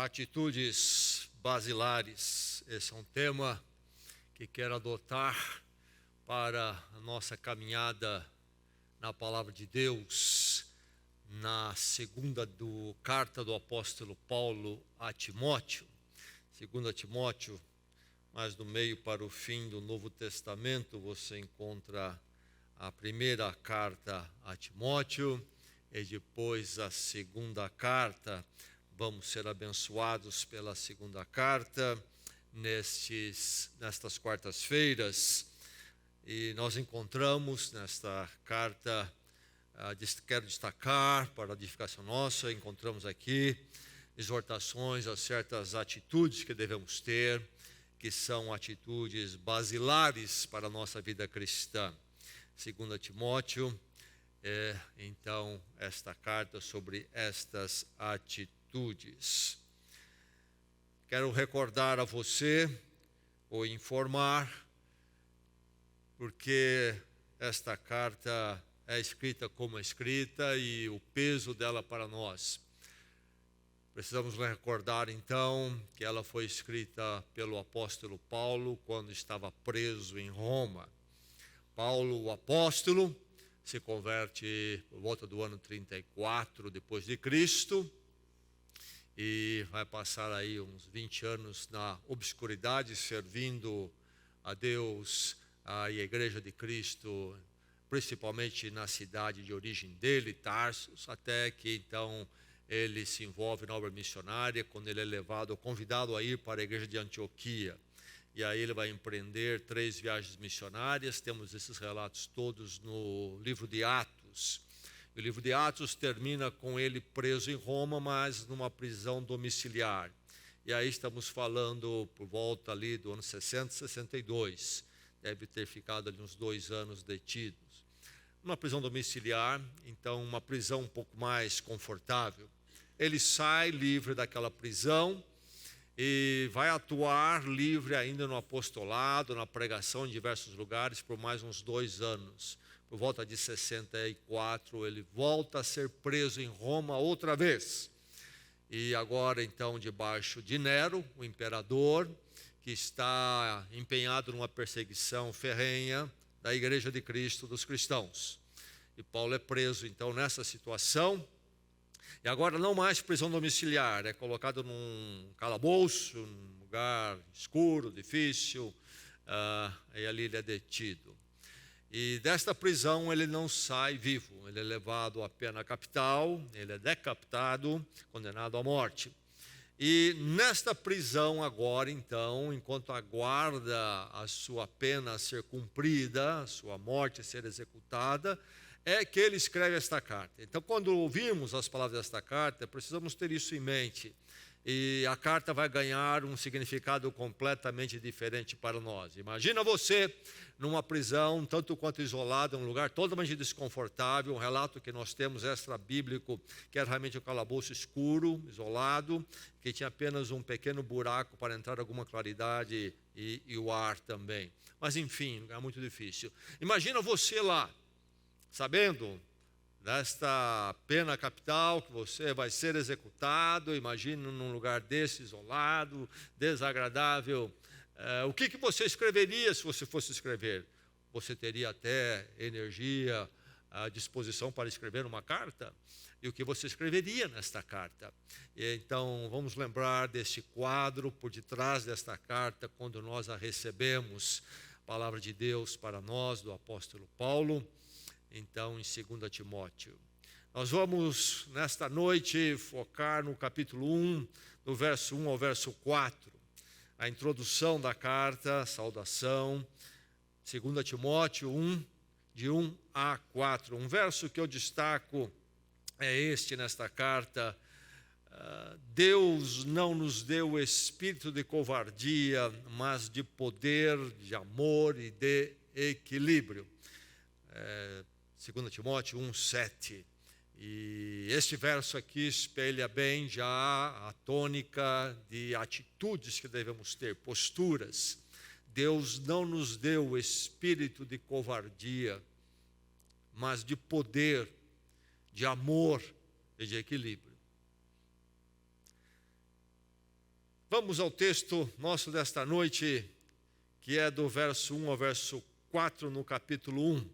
Atitudes basilares. Esse é um tema que quero adotar para a nossa caminhada na Palavra de Deus, na segunda carta do apóstolo Paulo a Timóteo. 2 Timóteo, mais do meio para o fim do Novo Testamento, você encontra a primeira carta a Timóteo e depois a segunda carta. Vamos ser abençoados pela segunda carta nestas quartas-feiras. E nós encontramos nesta carta, quero destacar para a edificação nossa, encontramos aqui exortações a certas atitudes que devemos ter, que são atitudes basilares para a nossa vida cristã. 2 Timóteo, então, esta carta sobre estas atitudes. Quero recordar a você, ou informar, porque esta carta é escrita como é escrita e o peso dela para nós. Precisamos recordar, então, que ela foi escrita pelo apóstolo Paulo quando estava preso em Roma. Paulo, o apóstolo, se converte por volta do ano 34 depois de Cristo e vai passar aí uns 20 anos na obscuridade, servindo a Deus e a Igreja de Cristo, principalmente na cidade de origem dele, Tarsus, até que então ele se envolve na obra missionária, quando ele é convidado a ir para a igreja de Antioquia. E aí ele vai empreender 3 viagens missionárias. Temos esses relatos todos no livro de Atos. O livro de Atos termina com ele preso em Roma, mas numa prisão domiciliar. E aí estamos falando por volta ali do ano 60, 62. Deve ter ficado ali uns 2 anos detidos. Uma prisão domiciliar, então uma prisão um pouco mais confortável. Ele sai livre daquela prisão e vai atuar livre ainda no apostolado, na pregação em diversos lugares por mais uns 2 anos. Por volta de 64, ele volta a ser preso em Roma outra vez. E agora, então, debaixo de Nero, o imperador, que está empenhado numa perseguição ferrenha da Igreja de Cristo, dos cristãos. E Paulo é preso, então, nessa situação. E agora não mais prisão domiciliar, é colocado num calabouço, num lugar escuro, difícil, e ali ele é detido. E desta prisão ele não sai vivo, ele é levado à pena capital, ele é decapitado, condenado à morte. E nesta prisão agora, então, enquanto aguarda a sua pena ser cumprida, a sua morte ser executada, é que ele escreve esta carta. Então, quando ouvimos as palavras desta carta, precisamos ter isso em mente. E a carta vai ganhar um significado completamente diferente para nós. Imagina você numa prisão, tanto quanto isolado, um lugar totalmente desconfortável, um relato que nós temos extra-bíblico, que era realmente um calabouço escuro, isolado, que tinha apenas um pequeno buraco para entrar alguma claridade e o ar também. Mas enfim, um lugar muito difícil. Imagina você lá, sabendo desta pena capital, que você vai ser executado. Imagina num lugar desse, isolado, desagradável. O que você escreveria se você fosse escrever? Você teria até energia à disposição para escrever uma carta? E o que você escreveria nesta carta? E então, vamos lembrar deste quadro por detrás desta carta, quando nós a recebemos, a palavra de Deus para nós, do apóstolo Paulo. Então, em 2 Timóteo. Nós vamos, nesta noite, focar no capítulo 1, do verso 1 ao verso 4. A introdução da carta, a saudação. 2 Timóteo 1, de 1 a 4. Um verso que eu destaco é este nesta carta. Deus não nos deu o espírito de covardia, mas de poder, de amor e de equilíbrio. 2 Timóteo 1, 7. E este verso aqui espelha bem já a tônica de atitudes que devemos ter, posturas. Deus não nos deu o espírito de covardia, mas de poder, de amor e de equilíbrio. Vamos ao texto nosso desta noite, que é do verso 1 ao verso 4 no capítulo 1.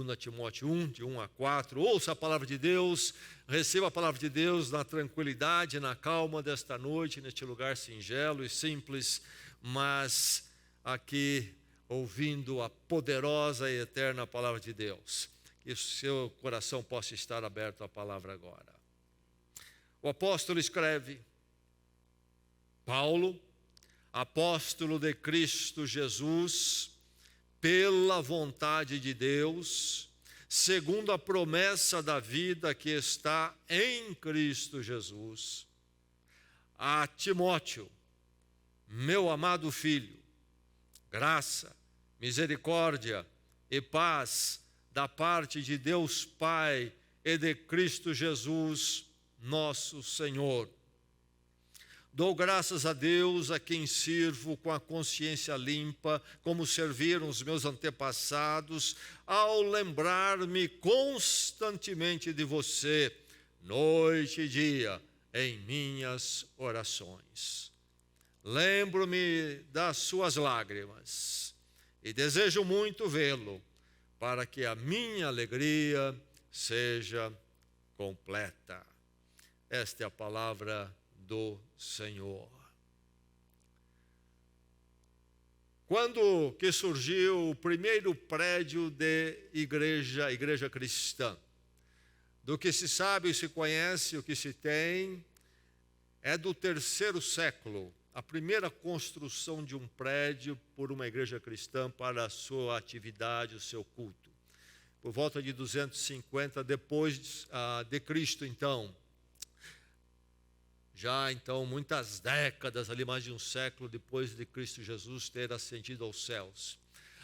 2 Timóteo 1, de 1 a 4. Ouça a palavra de Deus, receba a palavra de Deus na tranquilidade, na calma desta noite, neste lugar singelo e simples, mas aqui ouvindo a poderosa e eterna palavra de Deus. Que o seu coração possa estar aberto à palavra agora. O apóstolo escreve: Paulo, apóstolo de Cristo Jesus, pela vontade de Deus, segundo a promessa da vida que está em Cristo Jesus, a Timóteo, meu amado filho, graça, misericórdia e paz da parte de Deus Pai e de Cristo Jesus, nosso Senhor. Dou graças a Deus, a quem sirvo com a consciência limpa, como serviram os meus antepassados, ao lembrar-me constantemente de você, noite e dia, em minhas orações. Lembro-me das suas lágrimas e desejo muito vê-lo, para que a minha alegria seja completa. Esta é a palavra do Senhor. Quando que surgiu o primeiro prédio de igreja cristã? Do que se sabe e se conhece, o que se tem, é do 3º século, a primeira construção de um prédio por uma igreja cristã para a sua atividade, o seu culto. Por volta de 250 depois de Cristo, então. Já então, muitas décadas, ali mais de um século depois de Cristo Jesus ter ascendido aos céus.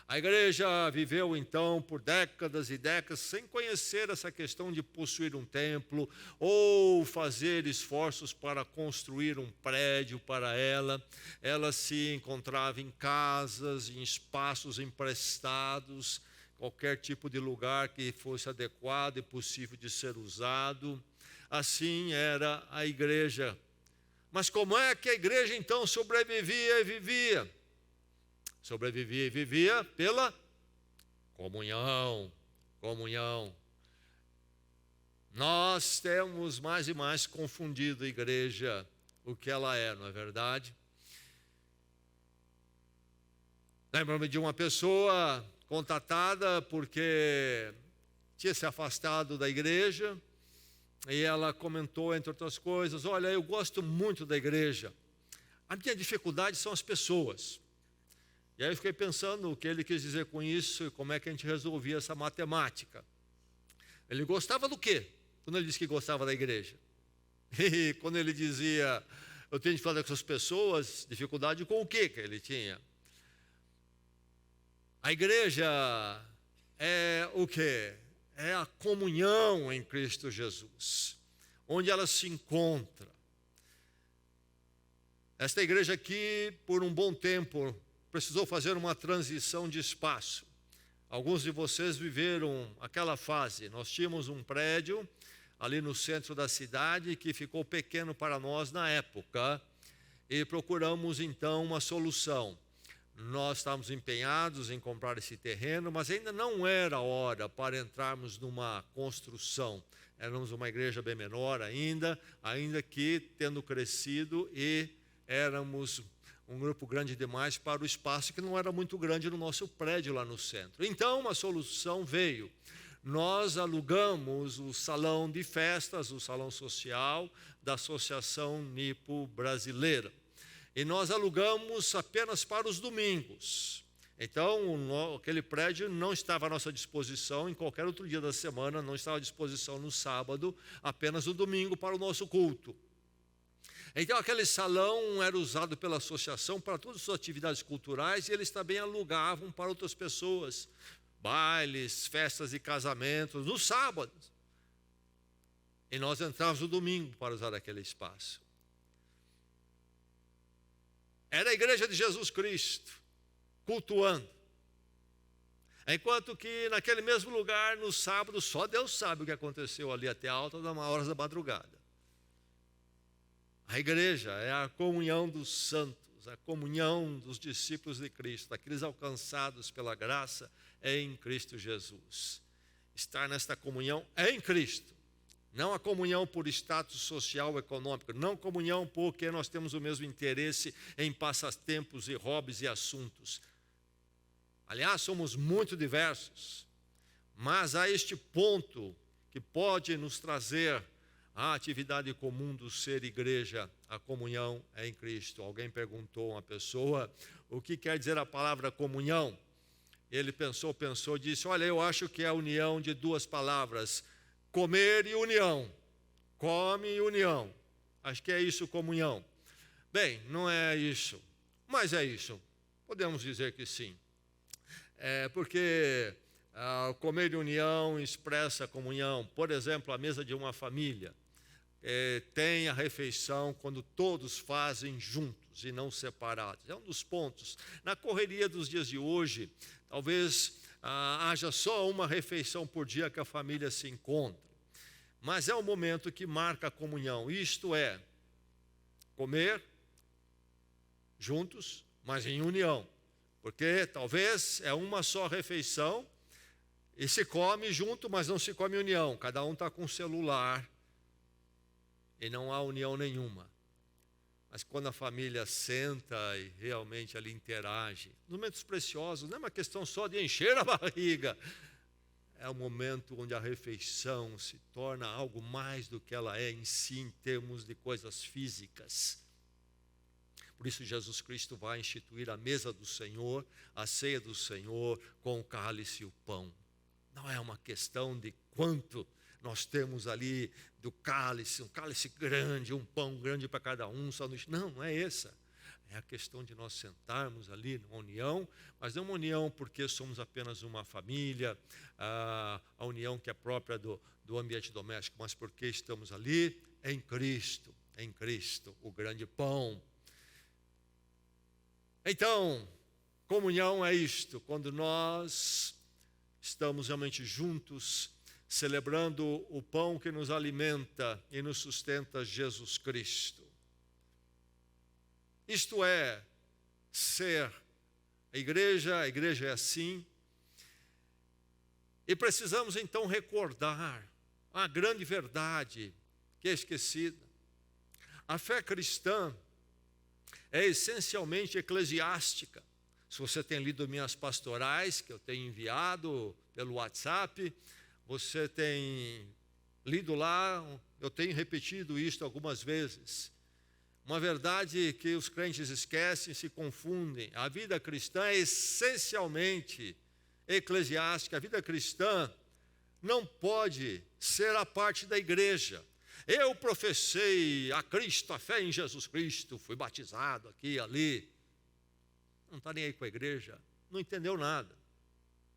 A igreja viveu então por décadas e décadas sem conhecer essa questão de possuir um templo ou fazer esforços para construir um prédio para ela. Ela se encontrava em casas, em espaços emprestados, qualquer tipo de lugar que fosse adequado e possível de ser usado. Assim era a igreja. Mas como é que a igreja então sobrevivia e vivia? Sobrevivia e vivia pela comunhão. Nós temos mais e mais confundido a igreja, o que ela é, não é verdade? Lembro-me de uma pessoa contatada porque tinha se afastado da igreja, e ela comentou, entre outras coisas: olha, eu gosto muito da igreja, a minha dificuldade são as pessoas. E aí eu fiquei pensando o que ele quis dizer com isso e como é que a gente resolvia essa matemática. Ele gostava do quê? Quando ele disse que gostava da igreja. E quando ele dizia, eu tenho dificuldade com essas pessoas, dificuldade com o quê que ele tinha? A igreja é o quê? É a comunhão em Cristo Jesus, onde ela se encontra. Esta igreja aqui, por um bom tempo, precisou fazer uma transição de espaço. Alguns de vocês viveram aquela fase. Nós tínhamos um prédio ali no centro da cidade que ficou pequeno para nós na época e procuramos então uma solução. Nós estávamos empenhados em comprar esse terreno, mas ainda não era hora para entrarmos numa construção. Éramos uma igreja bem menor ainda que tendo crescido, e éramos um grupo grande demais para o espaço que não era muito grande no nosso prédio lá no centro. Então, uma solução veio. Nós alugamos o salão de festas, o salão social da Associação Nipo Brasileira. E nós alugamos apenas para os domingos. Então, aquele prédio não estava à nossa disposição em qualquer outro dia da semana, não estava à disposição no sábado, apenas no domingo para o nosso culto. Então, aquele salão era usado pela associação para todas as suas atividades culturais, e eles também alugavam para outras pessoas, bailes, festas e casamentos, nos sábados. E nós entrávamos no domingo para usar aquele espaço. Era a igreja de Jesus Cristo, cultuando. Enquanto que naquele mesmo lugar, no sábado, só Deus sabe o que aconteceu ali até altas horas da madrugada. A igreja é a comunhão dos santos, a comunhão dos discípulos de Cristo, daqueles alcançados pela graça em Cristo Jesus. Estar nesta comunhão é em Cristo. Não a comunhão por status social ou econômico, não comunhão porque nós temos o mesmo interesse em passatempos e hobbies e assuntos. Aliás, somos muito diversos, mas há este ponto que pode nos trazer a atividade comum do ser igreja, a comunhão é em Cristo. Alguém perguntou a uma pessoa, o que quer dizer a palavra comunhão? Ele pensou, disse, olha, eu acho que é a união de duas palavras, comer e união. Come e união. Acho que é isso, comunhão. Bem, não é isso, mas é isso. Podemos dizer que sim. Porque comer e união expressa a comunhão. Por exemplo, a mesa de uma família tem a refeição quando todos fazem juntos e não separados. É um dos pontos. Na correria dos dias de hoje, talvez haja só uma refeição por dia que a família se encontra. Mas é um momento que marca a comunhão. Isto é, comer juntos, mas em união. Porque talvez é uma só refeição e se come junto, mas não se come em união. Cada um está com um celular e não há união nenhuma. Mas quando a família senta e realmente ali interage, momentos preciosos, não é uma questão só de encher a barriga. É o momento onde a refeição se torna algo mais do que ela é em si, em termos de coisas físicas. Por isso Jesus Cristo vai instituir a mesa do Senhor, a ceia do Senhor, com o cálice e o pão. Não é uma questão de quanto nós temos ali do cálice, um cálice grande, um pão grande para cada um. Não é essa. É a questão de nós sentarmos ali numa união, mas não uma união porque somos apenas uma família, a união que é própria do ambiente doméstico, mas porque estamos ali em Cristo, o grande pão. Então, comunhão é isto, quando nós estamos realmente juntos, celebrando o pão que nos alimenta e nos sustenta, Jesus Cristo. Isto é ser a igreja é assim. E precisamos então recordar a grande verdade que é esquecida. A fé cristã é essencialmente eclesiástica. Se você tem lido minhas pastorais, que eu tenho enviado pelo WhatsApp, você tem lido lá, eu tenho repetido isto algumas vezes. Uma verdade que os crentes esquecem, se confundem. A vida cristã é essencialmente eclesiástica. A vida cristã não pode ser a parte da igreja. Eu professei a Cristo, a fé em Jesus Cristo, fui batizado aqui e ali. Não está nem aí com a igreja, não entendeu nada.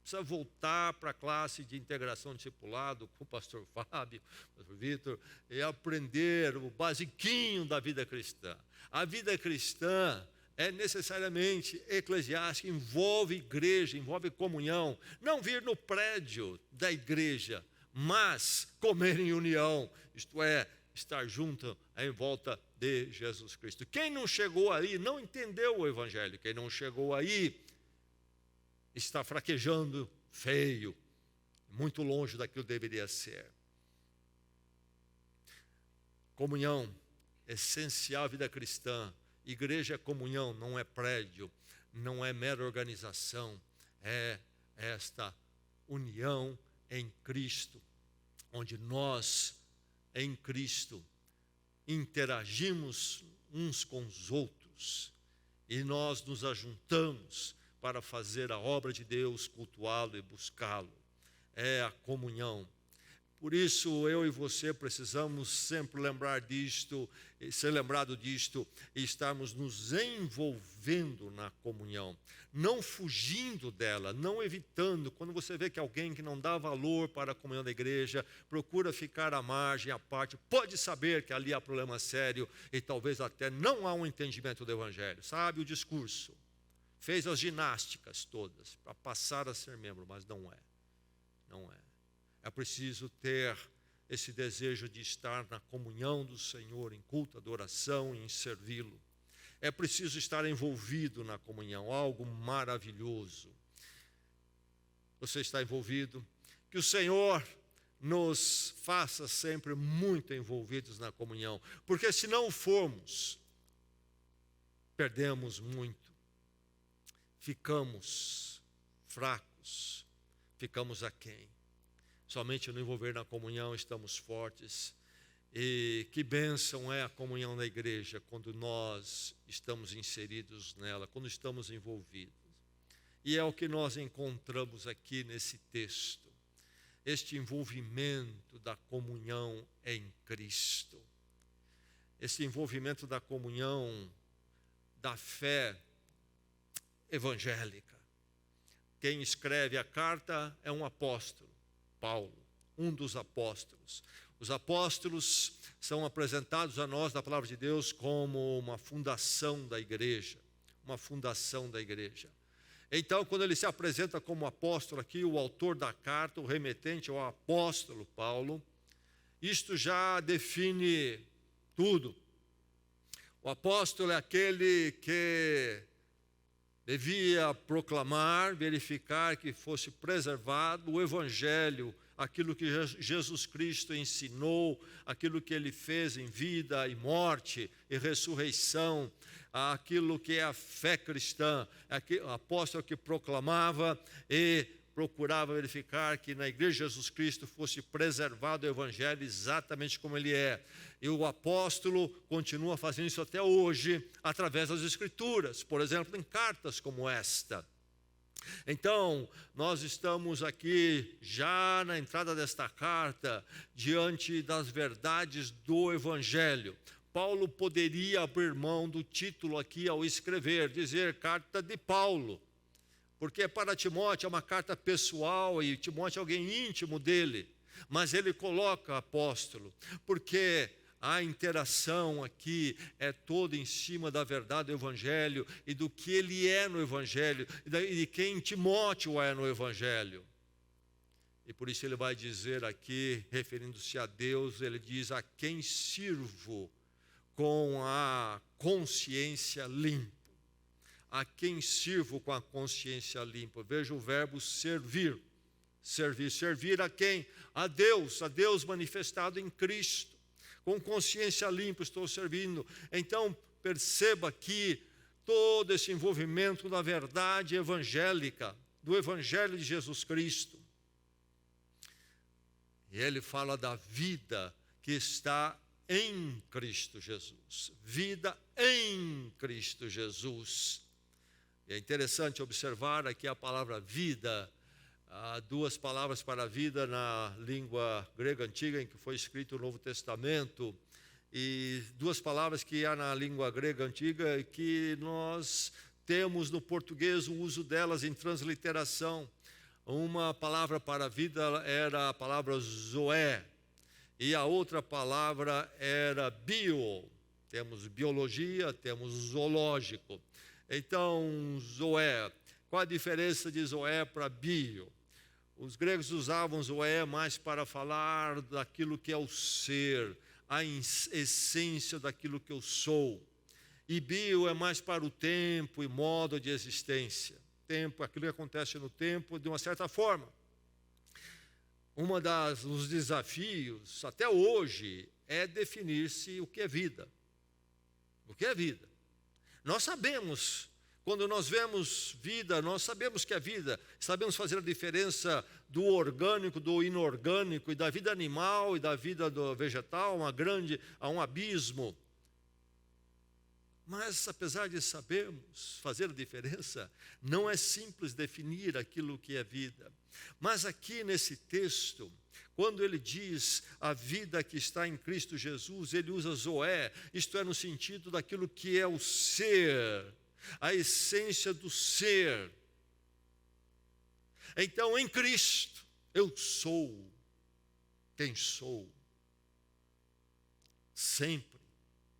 Precisa voltar para a classe de integração discipulado com o pastor Fábio, o pastor Vitor, e aprender o basiquinho da vida cristã. A vida cristã é necessariamente eclesiástica, envolve igreja, envolve comunhão. Não vir no prédio da igreja, mas comer em união, isto é, estar junto em volta de Jesus Cristo. Quem não chegou aí não entendeu o Evangelho. Quem não chegou aí está fraquejando feio, muito longe daquilo que deveria ser. Comunhão, essencial à vida cristã. Igreja é comunhão, não é prédio, não é mera organização, é esta união em Cristo, onde nós, em Cristo, interagimos uns com os outros e nós nos ajuntamos para fazer a obra de Deus, cultuá-lo e buscá-lo. É a comunhão. Por isso, eu e você precisamos sempre lembrar disto, ser lembrado disto, e estarmos nos envolvendo na comunhão, não fugindo dela, não evitando. Quando você vê que alguém que não dá valor para a comunhão da igreja, procura ficar à margem, à parte, pode saber que ali há problema sério e talvez até não há um entendimento do Evangelho. Sabe o discurso? Fez as ginásticas todas para passar a ser membro, mas não é. Não é. É preciso ter esse desejo de estar na comunhão do Senhor, em culto, adoração e em servi-lo. É preciso estar envolvido na comunhão, algo maravilhoso. Você está envolvido? Que o Senhor nos faça sempre muito envolvidos na comunhão, porque se não formos, perdemos muito, ficamos fracos, ficamos aquém. Somente no envolver na comunhão estamos fortes. E que bênção é a comunhão na igreja quando nós estamos inseridos nela, quando estamos envolvidos. E é o que nós encontramos aqui nesse texto. Este envolvimento da comunhão em Cristo. Esse envolvimento da comunhão da fé evangélica. Quem escreve a carta é um apóstolo, Paulo, um dos apóstolos. Os apóstolos são apresentados a nós na palavra de Deus como uma fundação da igreja, uma fundação da igreja. Então, quando ele se apresenta como apóstolo aqui, o autor da carta, o remetente é o apóstolo Paulo, isto já define tudo. O apóstolo é aquele que devia proclamar, verificar que fosse preservado o evangelho, aquilo que Jesus Cristo ensinou, aquilo que ele fez em vida e morte e ressurreição, aquilo que é a fé cristã, o apóstolo que proclamava e procurava verificar que na igreja de Jesus Cristo fosse preservado o evangelho exatamente como ele é. E o apóstolo continua fazendo isso até hoje, através das Escrituras, por exemplo, em cartas como esta. Então, nós estamos aqui já na entrada desta carta, diante das verdades do Evangelho. Paulo poderia abrir mão do título aqui ao escrever, dizer carta de Paulo, porque para Timóteo é uma carta pessoal e Timóteo é alguém íntimo dele, mas ele coloca apóstolo, porque a interação aqui é toda em cima da verdade do Evangelho e do que ele é no Evangelho e de quem Timóteo é no Evangelho. E por isso ele vai dizer aqui, referindo-se a Deus, ele diz: a quem sirvo com a consciência limpa. A quem sirvo com a consciência limpa. Veja o verbo servir. Servir. Servir a quem? A Deus manifestado em Cristo. Com consciência limpa estou servindo. Então, perceba aqui todo esse envolvimento da verdade evangélica, do Evangelho de Jesus Cristo. E ele fala da vida que está em Cristo Jesus. Vida em Cristo Jesus. E é interessante observar aqui a palavra vida. Há duas palavras para vida na língua grega antiga em que foi escrito o Novo Testamento, e duas palavras que há na língua grega antiga que nós temos no português o uso delas em transliteração. Uma palavra para vida era a palavra zoé, e a outra palavra era bio. Temos biologia, temos zoológico. Então, zoé. Qual a diferença de zoé para bio? Os gregos usavam zoé mais para falar daquilo que é o ser, a essência daquilo que eu sou. E bio é mais para o tempo e modo de existência. Tempo, aquilo que acontece no tempo de uma certa forma. Dos desafios, até hoje, é definir-se o que é vida. O que é vida? Nós sabemos. Quando nós vemos vida, nós sabemos que é vida, sabemos fazer a diferença do orgânico, do inorgânico, e da vida animal e da vida do vegetal, há um abismo. Mas, apesar de sabermos fazer a diferença, não é simples definir aquilo que é vida. Mas aqui nesse texto, quando ele diz a vida que está em Cristo Jesus, ele usa zoé, isto é no sentido daquilo que é o ser, a essência do ser. Então, em Cristo, eu sou quem sou. Sempre,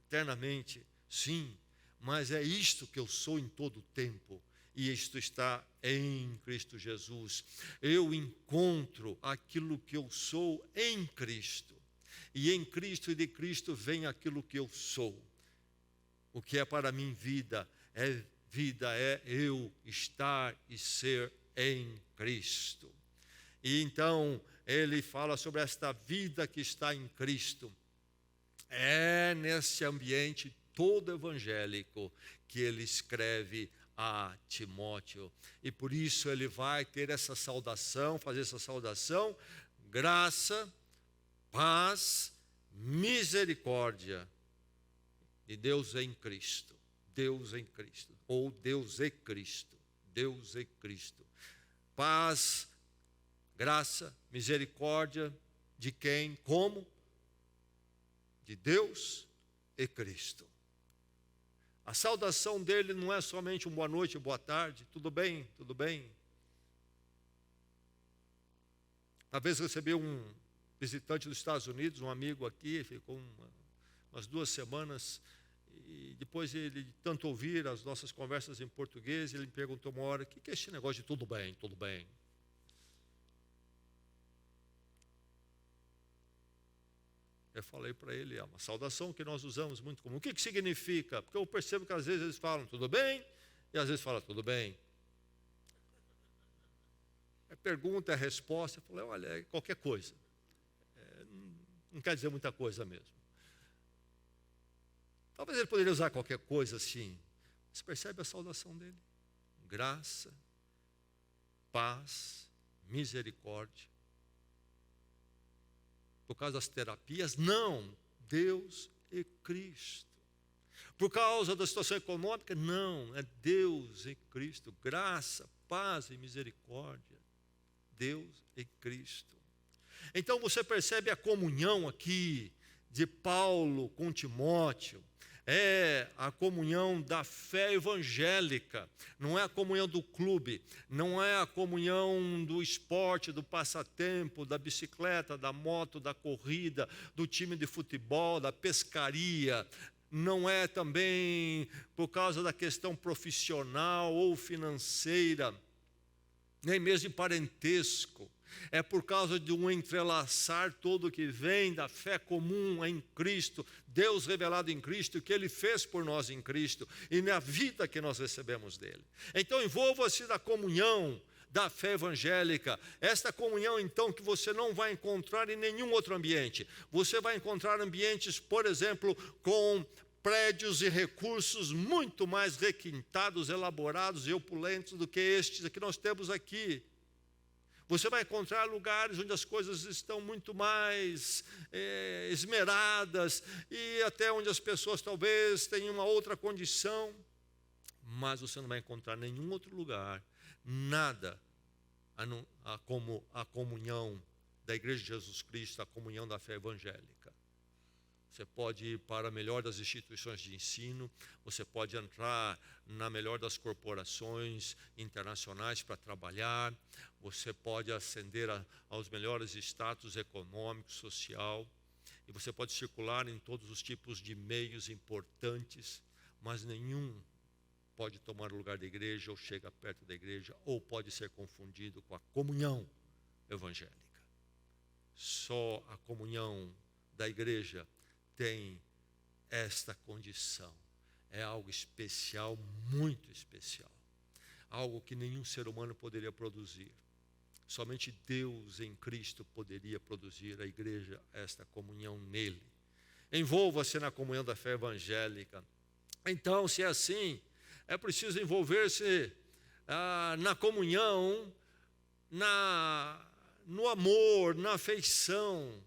eternamente, sim, mas é isto que eu sou em todo o tempo. E isto está em Cristo Jesus. Eu encontro aquilo que eu sou em Cristo. E em Cristo e de Cristo vem aquilo que eu sou. O que é para mim vida é eu estar e ser em Cristo. E então ele fala sobre esta vida que está em Cristo. É nesse ambiente todo evangélico que ele escreve a Timóteo. E por isso ele vai ter essa saudação, fazer essa saudação: graça, paz, misericórdia de Deus em Cristo. Deus em Cristo. Ou Deus e Cristo. Deus e Cristo. Paz, graça, misericórdia de quem? Como? De Deus e Cristo. A saudação dele não é somente um boa noite, boa tarde, tudo bem, tudo bem. Uma vez recebi um visitante dos Estados Unidos, um amigo aqui, ficou umas 2 semanas, e depois ele, de tanto ouvir as nossas conversas em português, ele me perguntou uma hora: o que é esse negócio de tudo bem, tudo bem? Eu falei para ele: é uma saudação que nós usamos muito comum. O que significa? Porque eu percebo que às vezes eles falam tudo bem, e às vezes falam tudo bem. A pergunta, a resposta, eu falei: olha, é qualquer coisa. Não quer dizer muita coisa mesmo. Talvez ele poderia usar qualquer coisa assim. Você percebe a saudação dele? Graça, paz, misericórdia. Por causa das terapias? Não, Deus e Cristo. Por causa da situação econômica? Não, é Deus e Cristo. Graça, paz e misericórdia. Deus e Cristo. Então você percebe a comunhão aqui de Paulo com Timóteo. É a comunhão da fé evangélica, não é a comunhão do clube, não é a comunhão do esporte, do passatempo, da bicicleta, da moto, da corrida, do time de futebol, da pescaria. Não é também por causa da questão profissional ou financeira, nem mesmo de parentesco. É por causa de um entrelaçar todo que vem da fé comum em Cristo, Deus revelado em Cristo, que Ele fez por nós em Cristo e na vida que nós recebemos dEle. Então envolva-se da comunhão da fé evangélica, esta comunhão então que você não vai encontrar em nenhum outro ambiente. Você vai encontrar ambientes, por exemplo, com prédios e recursos muito mais requintados, elaborados e opulentos do que estes que nós temos aqui. Você vai encontrar lugares onde as coisas estão muito mais esmeradas e até onde as pessoas talvez tenham uma outra condição, mas você não vai encontrar em nenhum outro lugar nada como a comunhão da Igreja de Jesus Cristo, a comunhão da fé evangélica. Você pode ir para a melhor das instituições de ensino, você pode entrar na melhor das corporações internacionais para trabalhar, você pode ascender aos melhores status econômico, social, e você pode circular em todos os tipos de meios importantes, mas nenhum pode tomar o lugar da igreja ou chega perto da igreja, ou pode ser confundido com a comunhão evangélica. Só a comunhão da igreja tem esta condição. É algo especial, muito especial. Algo que nenhum ser humano poderia produzir. Somente Deus em Cristo poderia produzir a igreja, esta comunhão nele. Envolva-se na comunhão da fé evangélica. Então, se é assim, é preciso envolver-se na comunhão, no amor, na afeição,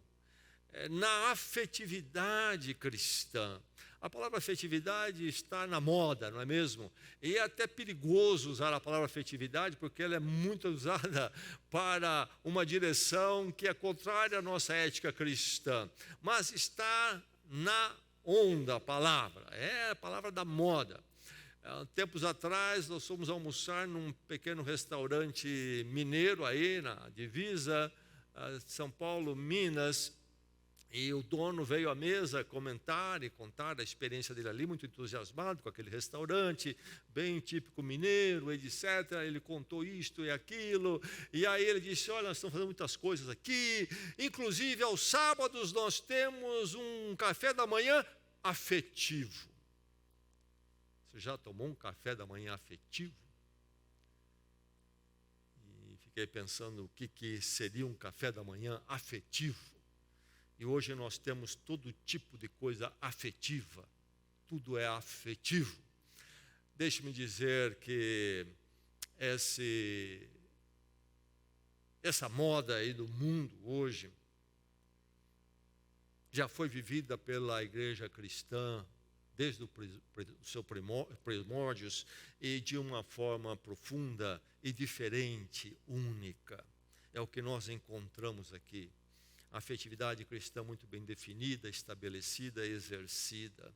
na afetividade cristã. A palavra afetividade está na moda, não é mesmo? E é até perigoso usar a palavra afetividade, porque ela é muito usada para uma direção que é contrária à nossa ética cristã. Mas está na onda a palavra, é a palavra da moda. Tempos atrás, nós fomos almoçar num pequeno restaurante mineiro aí, na divisa São Paulo, Minas. E o dono veio à mesa comentar e contar a experiência dele ali, muito entusiasmado com aquele restaurante, bem típico mineiro, etc. Ele contou isto e aquilo, e aí ele disse, olha, nós estamos fazendo muitas coisas aqui, inclusive aos sábados nós temos um café da manhã afetivo. Você já tomou um café da manhã afetivo? E fiquei pensando o que seria um café da manhã afetivo. E hoje nós temos todo tipo de coisa afetiva, tudo é afetivo. Deixe-me dizer que essa moda aí do mundo hoje já foi vivida pela igreja cristã desde os seus primórdios e de uma forma profunda e diferente, única. É o que nós encontramos aqui. A afetividade cristã muito bem definida, estabelecida, exercida.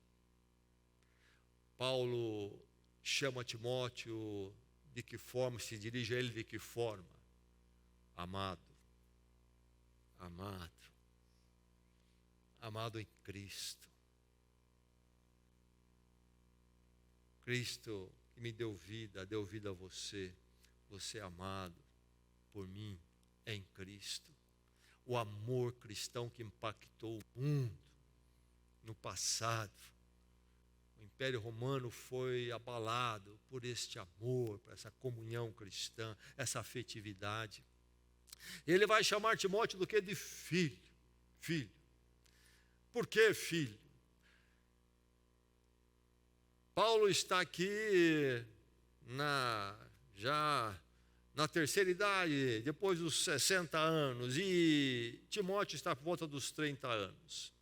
Paulo chama Timóteo de que forma, se dirige a ele de que forma? Amado. Amado. Amado em Cristo. Cristo que me deu vida a você. Você é amado por mim em Cristo. O amor cristão que impactou o mundo no passado. O Império Romano foi abalado por este amor, por essa comunhão cristã, essa afetividade. Ele vai chamar Timóteo do que? De filho. Filho. Por que filho? Paulo está aqui já na terceira idade, depois dos 60 anos, e Timóteo está por volta dos 30 anos.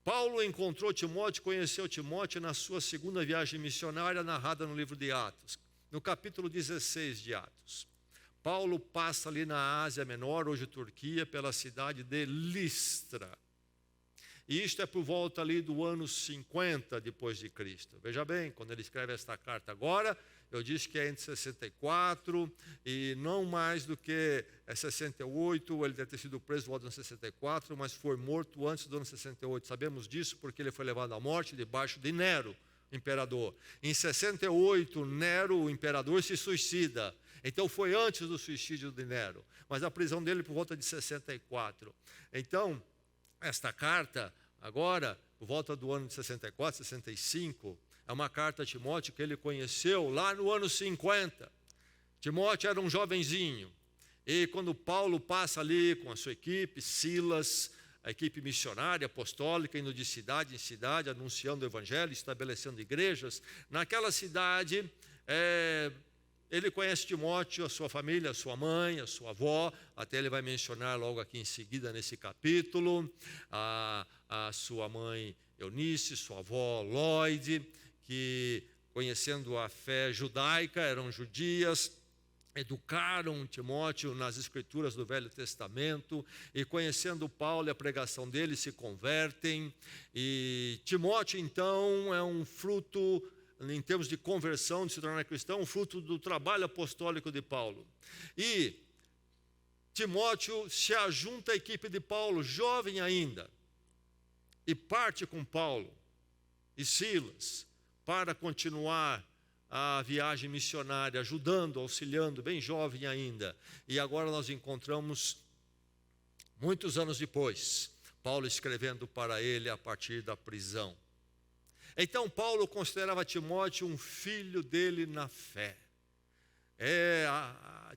Paulo encontrou Timóteo, conheceu Timóteo na sua segunda viagem missionária, narrada no livro de Atos, no capítulo 16 de Atos. Paulo passa ali na Ásia Menor, hoje Turquia, pela cidade de Listra. E isto é por volta ali do ano 50 depois de Cristo. Veja bem, quando ele escreve esta carta agora, eu disse que é entre 64 e não mais do que 68, ele deve ter sido preso no ano 64, mas foi morto antes do ano 68. Sabemos disso porque ele foi levado à morte debaixo de Nero, imperador. Em 68, Nero, o imperador, se suicida. Então foi antes do suicídio de Nero, mas a prisão dele por volta de 64. Então, esta carta, agora, por volta do ano de 64, 65, é uma carta a Timóteo que ele conheceu lá no ano 50. Timóteo era um jovenzinho. E quando Paulo passa ali com a sua equipe, Silas, a equipe missionária, apostólica, indo de cidade em cidade, anunciando o evangelho, estabelecendo igrejas, naquela cidade, ele conhece Timóteo, a sua família, a sua mãe, a sua avó, até ele vai mencionar logo aqui em seguida nesse capítulo, a sua mãe Eunice, sua avó Lloyd, que conhecendo a fé judaica, eram judias, educaram Timóteo nas escrituras do Velho Testamento, e conhecendo Paulo e a pregação dele, se convertem, e Timóteo então é um fruto, em termos de conversão, de se tornar cristão, um fruto do trabalho apostólico de Paulo. E Timóteo se ajunta à equipe de Paulo, jovem ainda, e parte com Paulo e Silas para continuar a viagem missionária, ajudando, auxiliando, bem jovem ainda. E agora nós encontramos, muitos anos depois, Paulo escrevendo para ele a partir da prisão. Então Paulo considerava Timóteo um filho dele na fé.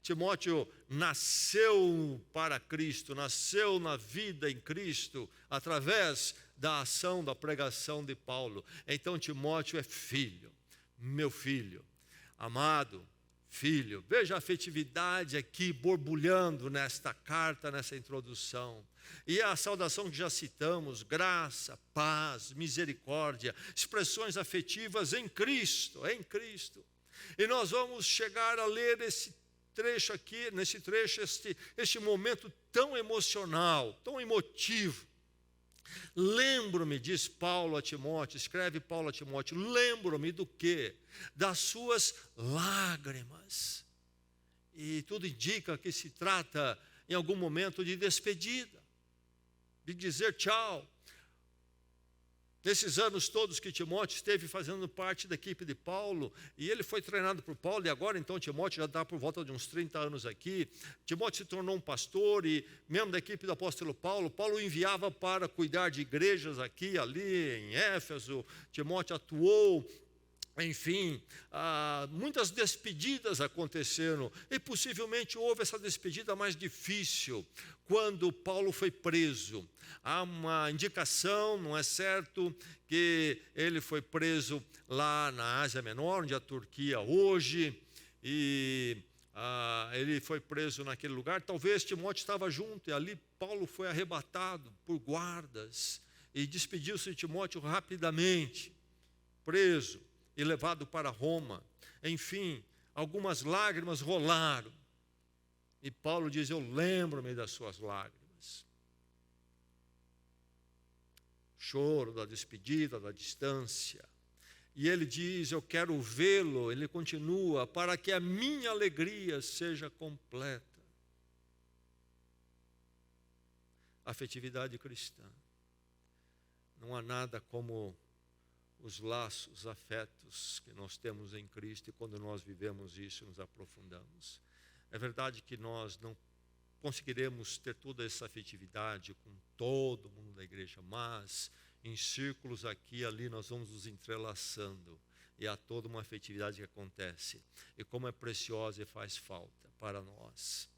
Timóteo nasceu para Cristo, nasceu na vida em Cristo, através da ação, da pregação de Paulo. Então Timóteo é filho, meu filho, amado filho. Veja a afetividade aqui borbulhando nesta carta, nessa introdução. E a saudação que já citamos, graça, paz, misericórdia, expressões afetivas em Cristo, em Cristo. E nós vamos chegar a ler esse trecho aqui, nesse trecho, este momento tão emocional, tão emotivo. Lembro-me, diz Paulo a Timóteo, escreve Paulo a Timóteo, lembro-me do quê? Das suas lágrimas. E tudo indica que se trata, em algum momento, de despedida. de dizer tchau. Nesses anos todos que Timóteo esteve fazendo parte da equipe de Paulo, e ele foi treinado por Paulo, e agora então Timóteo já está por volta de uns 30 anos aqui. Timóteo se tornou um pastor e membro da equipe do apóstolo Paulo. Paulo o enviava para cuidar de igrejas aqui, ali, em Éfeso. Timóteo atuou. Enfim, muitas despedidas aconteceram, e possivelmente houve essa despedida mais difícil, quando Paulo foi preso. Há uma indicação, não é certo, que ele foi preso lá na Ásia Menor, onde é a Turquia hoje, e ele foi preso naquele lugar. Talvez Timóteo estava junto, e ali Paulo foi arrebatado por guardas, e despediu-se de Timóteo rapidamente, preso e levado para Roma. Enfim, algumas lágrimas rolaram. E Paulo diz: eu lembro-me das suas lágrimas. Choro da despedida, da distância. E ele diz: eu quero vê-lo. Ele continua: para que a minha alegria seja completa. Afetividade cristã. Não há nada como os laços, afetos que nós temos em Cristo, e quando nós vivemos isso, nos aprofundamos. É verdade que nós não conseguiremos ter toda essa afetividade com todo mundo da igreja, mas em círculos aqui e ali nós vamos nos entrelaçando, e há toda uma afetividade que acontece, e como é preciosa e faz falta para nós.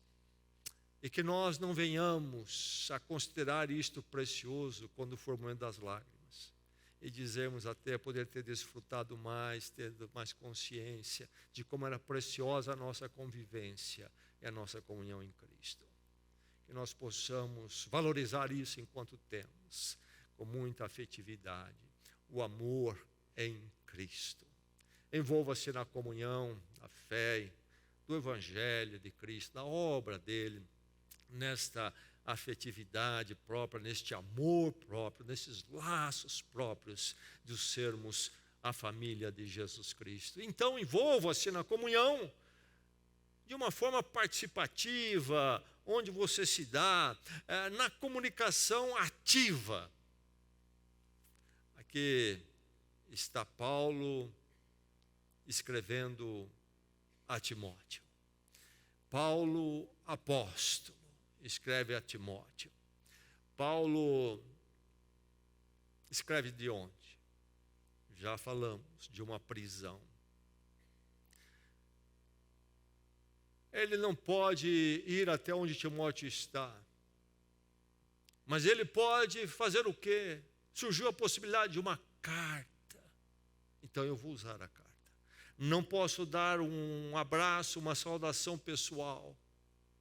E que nós não venhamos a considerar isto precioso quando for o momento das lágrimas, e dizermos até poder ter desfrutado mais, ter mais consciência de como era preciosa a nossa convivência e a nossa comunhão em Cristo. Que nós possamos valorizar isso enquanto temos, com muita afetividade, o amor em Cristo. Envolva-se na comunhão, na fé, do Evangelho de Cristo, da obra dele, nesta afetividade própria, neste amor próprio, nesses laços próprios de sermos a família de Jesus Cristo. Então, envolva-se na comunhão de uma forma participativa, onde você se dá, na comunicação ativa. Aqui está Paulo escrevendo a Timóteo. Paulo, apóstolo, escreve a Timóteo. Paulo escreve de onde? Já falamos, de uma prisão. Ele não pode ir até onde Timóteo está, mas ele pode fazer o quê? Surgiu a possibilidade de uma carta, então eu vou usar a carta. Não posso dar um abraço, uma saudação pessoal,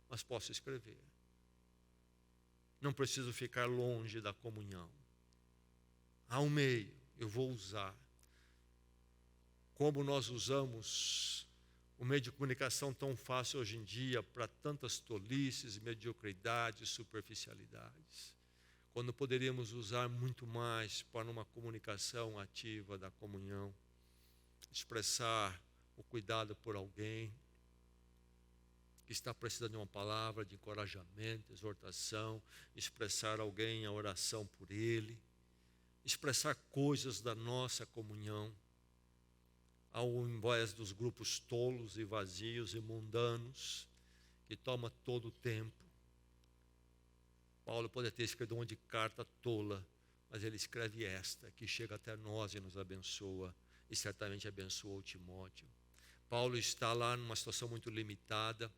mas posso escrever. Não preciso ficar longe da comunhão. Há um meio, eu vou usar. Como nós usamos o meio de comunicação tão fácil hoje em dia para tantas tolices, mediocridades, superficialidades, quando poderíamos usar muito mais para uma comunicação ativa da comunhão, expressar o cuidado por alguém que está precisando de uma palavra de encorajamento, exortação, expressar alguém a oração por ele, expressar coisas da nossa comunhão, ao invés dos grupos tolos e vazios e mundanos, que toma todo o tempo. Paulo pode ter escrito uma de carta tola, mas ele escreve esta, que chega até nós e nos abençoa, e certamente abençoou Timóteo. Paulo está lá numa situação muito limitada.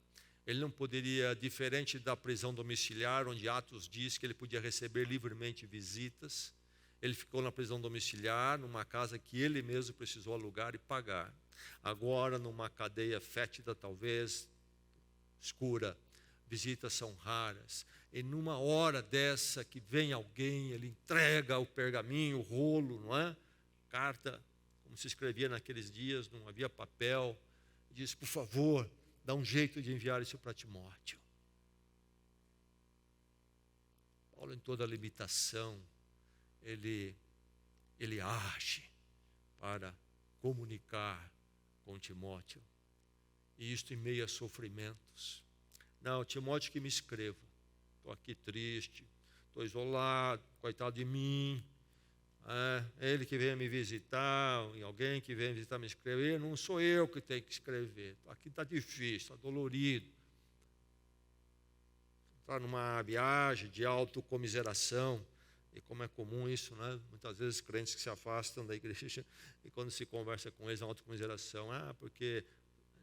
Ele não poderia, diferente da prisão domiciliar, onde Atos diz que ele podia receber livremente visitas, ele ficou na prisão domiciliar, numa casa que ele mesmo precisou alugar e pagar. Agora, numa cadeia fétida, talvez, escura, visitas são raras. E numa hora dessa que vem alguém, ele entrega o pergaminho, o rolo, não é? Carta, como se escrevia naqueles dias, não havia papel. Diz: por favor, dá um jeito de enviar isso para Timóteo. Paulo, em toda a limitação, ele age para comunicar com Timóteo. E isto em meio a sofrimentos. Não, Timóteo, que me escreva. Estou aqui triste, estou isolado, coitado de mim. Ele que veio me visitar, alguém que veio visitar me escrever, não sou eu que tenho que escrever. Aqui está difícil, está dolorido. Está numa viagem de autocomiseração, e como é comum isso, né? Muitas vezes crentes que se afastam da igreja, e quando se conversa com eles, a autocomiseração, porque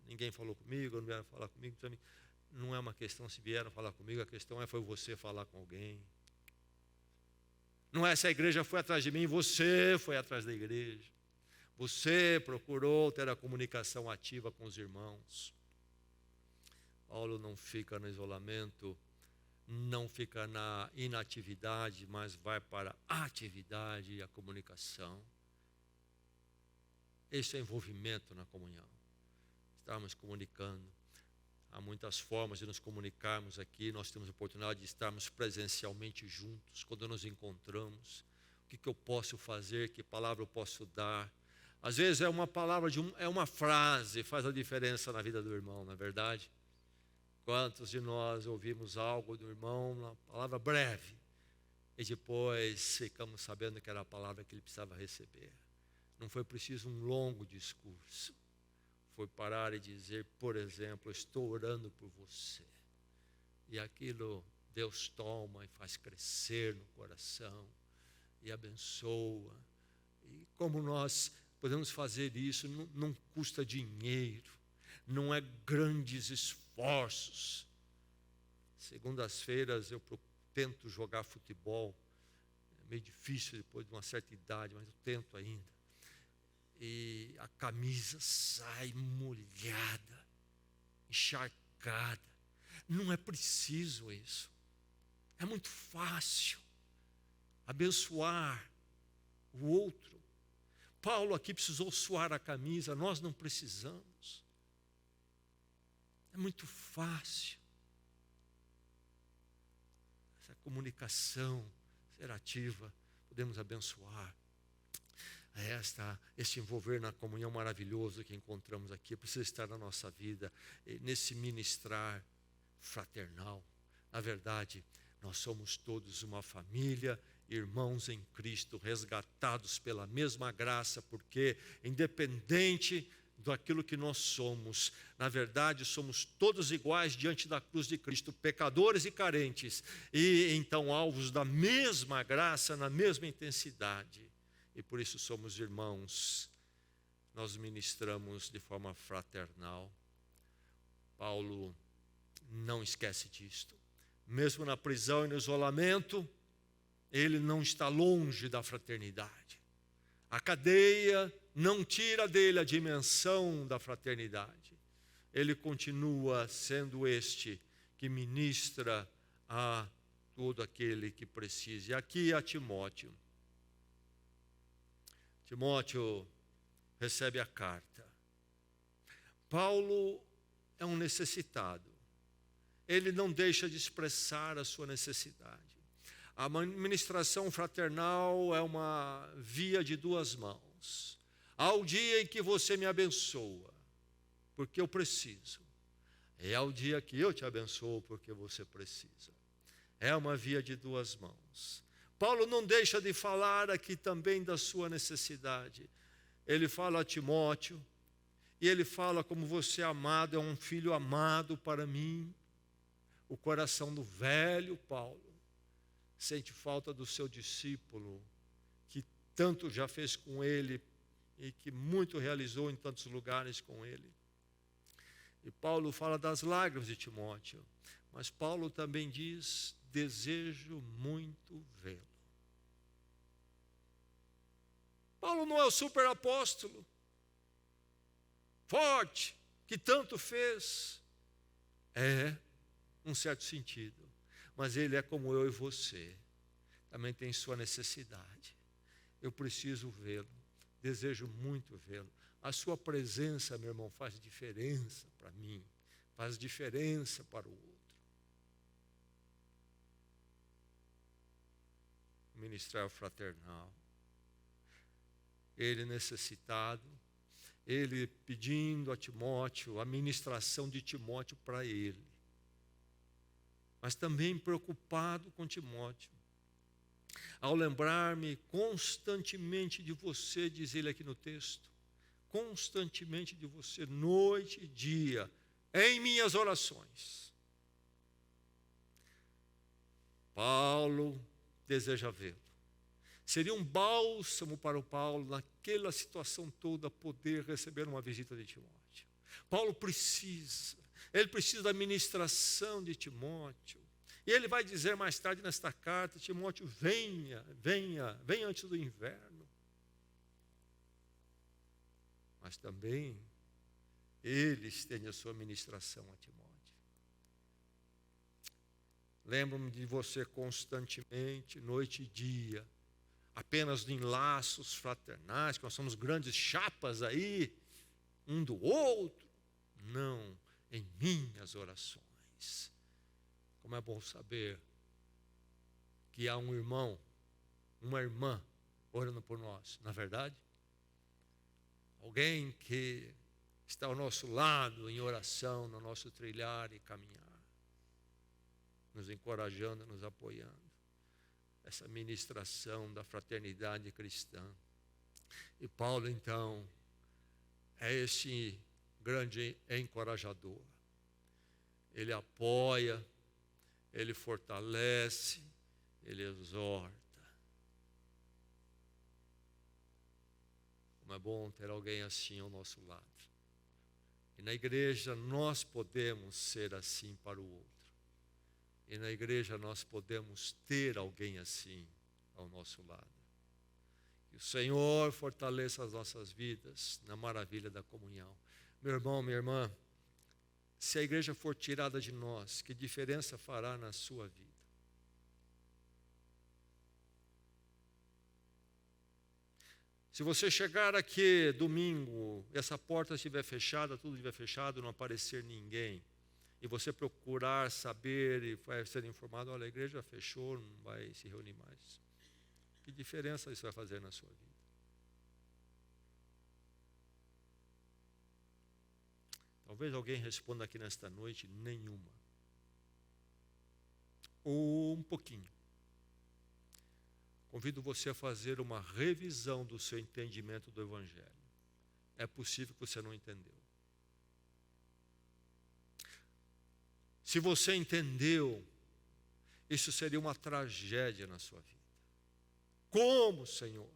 ninguém falou comigo, não vieram falar comigo. Não é uma questão se vieram falar comigo, a questão foi você falar com alguém. Não é se a igreja foi atrás de mim, você foi atrás da igreja. Você procurou ter a comunicação ativa com os irmãos. Paulo não fica no isolamento, não fica na inatividade, mas vai para a atividade e a comunicação. Esse é envolvimento na comunhão. Estarmos comunicando. Há muitas formas de nos comunicarmos aqui. Nós temos a oportunidade de estarmos presencialmente juntos. Quando nos encontramos, o que eu posso fazer? Que palavra eu posso dar? Às vezes é uma palavra, é uma frase, faz a diferença na vida do irmão, não é verdade? Quantos de nós ouvimos algo do irmão, uma palavra breve, e depois ficamos sabendo que era a palavra que ele precisava receber. Não foi preciso um longo discurso. Foi parar e dizer, por exemplo, estou orando por você. E aquilo Deus toma e faz crescer no coração e abençoa. E como nós podemos fazer isso, não custa dinheiro, não é grandes esforços. Segundas-feiras eu tento jogar futebol, é meio difícil depois de uma certa idade, mas eu tento ainda. E a camisa sai molhada, encharcada. Não é preciso isso. É muito fácil abençoar o outro. Paulo aqui precisou suar a camisa, nós não precisamos. É muito fácil. Essa comunicação ser ativa, podemos abençoar. Este envolver na comunhão maravilhoso que encontramos aqui, precisa estar na nossa vida, nesse ministrar fraternal. Na verdade, nós somos todos uma família, irmãos em Cristo, resgatados pela mesma graça, porque independente daquilo que nós somos, na verdade somos todos iguais diante da cruz de Cristo, pecadores e carentes, e então alvos da mesma graça, na mesma intensidade. E por isso somos irmãos, nós ministramos de forma fraternal. Paulo não esquece disto. Mesmo na prisão e no isolamento, ele não está longe da fraternidade. A cadeia não tira dele a dimensão da fraternidade. Ele continua sendo este que ministra a todo aquele que precisa. E aqui a Timóteo. Timóteo recebe a carta. Paulo é um necessitado. Ele não deixa de expressar a sua necessidade. A ministração fraternal é uma via de duas mãos. Há o dia em que você me abençoa, porque eu preciso. É o dia que eu te abençoo, porque você precisa. É uma via de duas mãos. Paulo não deixa de falar aqui também da sua necessidade. Ele fala a Timóteo, e ele fala como você é amado, é um filho amado para mim. O coração do velho Paulo sente falta do seu discípulo, que tanto já fez com ele e que muito realizou em tantos lugares com ele. E Paulo fala das lágrimas de Timóteo, mas Paulo também diz, desejo muito vê-lo. Paulo não é o super apóstolo, forte, que tanto fez. É, num certo sentido. Mas ele é como eu e você. Também tem sua necessidade. Eu preciso vê-lo. Desejo muito vê-lo. A sua presença, meu irmão, faz diferença para mim. Faz diferença para o outro. Ministério fraternal. Ele necessitado. Ele pedindo a Timóteo, a ministração de Timóteo para ele. Mas também preocupado com Timóteo. Ao lembrar-me constantemente de você, diz ele aqui no texto, constantemente de você, noite e dia, em minhas orações. Paulo deseja vê-lo. Seria um bálsamo para o Paulo, naquela situação toda, poder receber uma visita de Timóteo. Paulo precisa, ele precisa da ministração de Timóteo. E ele vai dizer mais tarde nesta carta, Timóteo, venha antes do inverno. Mas também ele estende a sua ministração a Timóteo. Lembro-me de você constantemente, noite e dia, apenas em laços fraternais, que nós somos grandes chapas aí, um do outro. Não, em minhas orações. Como é bom saber que há um irmão, uma irmã orando por nós, não é verdade? Alguém que está ao nosso lado em oração, no nosso trilhar e caminhar, nos encorajando, nos apoiando. Essa ministração da fraternidade cristã. E Paulo, então, é esse grande encorajador. Ele apoia, ele fortalece, ele exorta. Como é bom ter alguém assim ao nosso lado. E na igreja nós podemos ser assim para o outro. E na igreja nós podemos ter alguém assim ao nosso lado. Que o Senhor fortaleça as nossas vidas na maravilha da comunhão. Meu irmão, minha irmã, se a igreja for tirada de nós, que diferença fará na sua vida? Se você chegar aqui domingo, essa porta estiver fechada, tudo estiver fechado, não aparecer ninguém, e você procurar saber e vai ser informado, olha, a igreja fechou, não vai se reunir mais. Que diferença isso vai fazer na sua vida? Talvez alguém responda aqui nesta noite, nenhuma. Ou um pouquinho. Convido você a fazer uma revisão do seu entendimento do Evangelho. É possível que você não entendeu. Se você entendeu, isso seria uma tragédia na sua vida. Como, Senhor,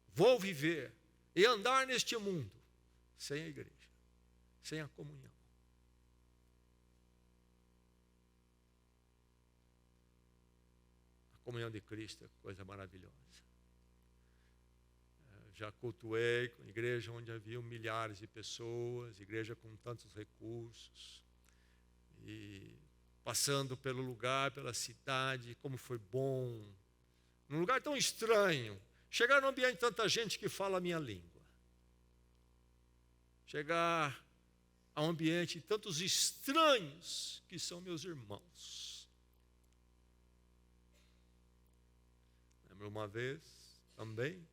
vou viver e andar neste mundo sem a igreja, sem a comunhão? A comunhão de Cristo é coisa maravilhosa. Já cultuei com igreja onde havia milhares de pessoas, igreja com tantos recursos. E passando pelo lugar, pela cidade, como foi bom. Num lugar tão estranho. Chegar num ambiente de tanta gente que fala a minha língua. Chegar a um ambiente de tantos estranhos que são meus irmãos. Lembro uma vez, também,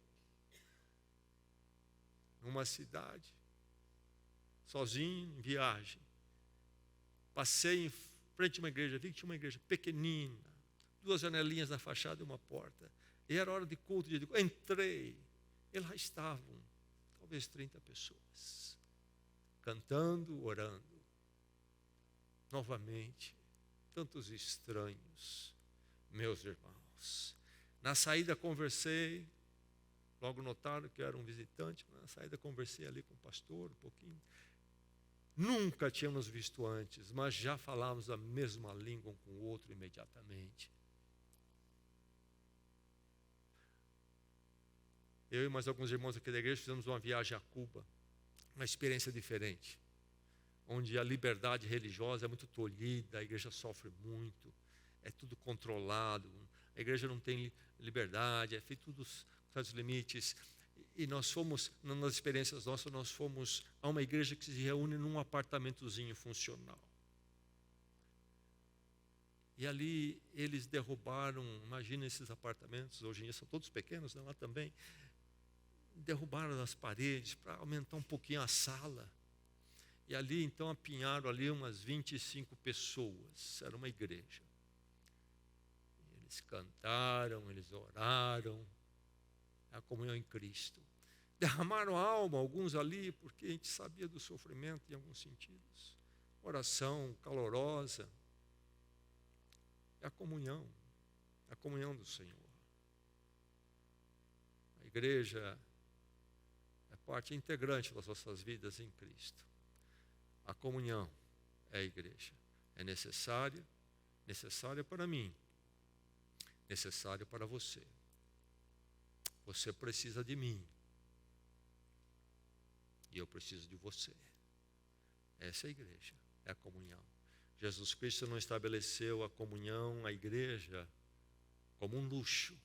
numa cidade, sozinho, em viagem. Passei em frente a uma igreja, vi que tinha uma igreja pequenina, 2 janelinhas na fachada e uma porta. E era hora de culto, entrei, e lá estavam, talvez 30 pessoas, cantando, orando. Novamente, tantos estranhos, meus irmãos. Na saída conversei, logo notaram que eu era um visitante, na saída conversei ali com o pastor um pouquinho. Nunca tínhamos visto antes, mas já falávamos a mesma língua um com o outro imediatamente. Eu e mais alguns irmãos aqui da igreja fizemos uma viagem a Cuba, uma experiência diferente, onde a liberdade religiosa é muito tolhida, a igreja sofre muito, é tudo controlado, a igreja não tem liberdade, é feito tudo com certos limites. E nós fomos, nas experiências nossas, nós fomos a uma igreja que se reúne num apartamentozinho funcional. E ali eles derrubaram, imagina esses apartamentos, hoje em dia são todos pequenos, né, lá também, derrubaram as paredes para aumentar um pouquinho a sala. E ali então apinharam ali umas 25 pessoas, era uma igreja. Eles cantaram, eles oraram. É a comunhão em Cristo. Derramaram a alma, alguns ali, porque a gente sabia do sofrimento em alguns sentidos. Oração calorosa. É a comunhão do Senhor. A igreja é parte integrante das nossas vidas em Cristo. A comunhão é a igreja. É necessária para mim, necessária para você. Você precisa de mim. E eu preciso de você. Essa é a igreja, é a comunhão. Jesus Cristo não estabeleceu a comunhão, a igreja, como um luxo,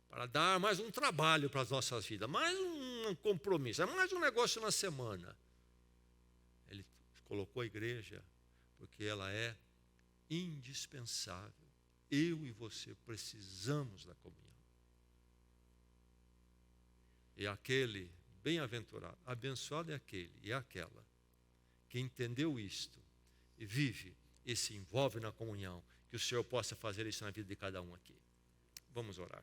para dar mais um trabalho para as nossas vidas, mais um compromisso, é mais um negócio na semana. Ele colocou a igreja porque ela é indispensável. Eu e você precisamos da comunhão. E aquele bem-aventurado, abençoado é aquele e aquela que entendeu isto e vive e se envolve na comunhão. Que o Senhor possa fazer isso na vida de cada um aqui. Vamos orar.